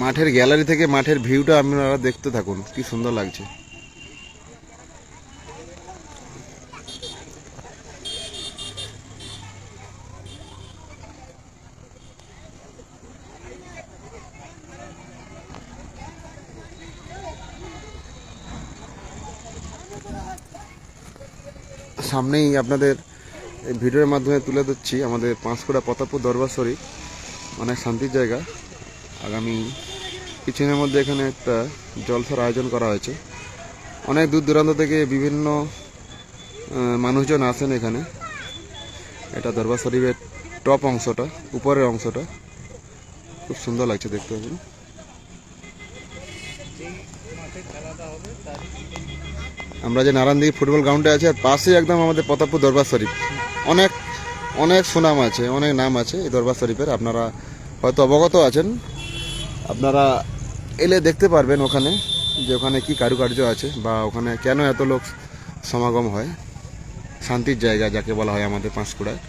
মাঠের গ্যালারি থেকে মাঠের ভিউটা আপনারা দেখতে থাকুন, কি সুন্দর লাগছে। সামনেই আপনাদের এই ভিডিওর মাধ্যমে তুলে ধরছি আমাদের পাঁশকুড়া প্রতাপপুর দরবার শরীফ, অনেক শান্তির জায়গা। আগামী কিছুদিনের মধ্যে এখানে একটা জলসার আয়োজন করা হয়েছে। অনেক দূর দূরান্ত থেকে বিভিন্ন মানুষজন আসেন এখানে। এটা দরবার শরীফের টপ অংশটা, উপরের অংশটা খুব সুন্দর লাগছে দেখতে পাবেন। আমরা যে নারায়ণদিঘি ফুটবল গ্রাউন্ডে আছি, আর পাশেই একদম আমাদের প্রতাপপুর দরবার শরীফ। অনেক অনেক সুনাম আছে, অনেক নাম আছে এই দরবার শরীফের, আপনারা হয়তো অবগত আছেন। আপনারা এলে দেখতে পারবেন ওখানে যে ওখানে কি কারুকার্য আছে, বা ওখানে কেন এত লোক সমাগম হয়। শান্তির জায়গা যাকে বলা হয় আমাদের পাঁশকুড়ায়।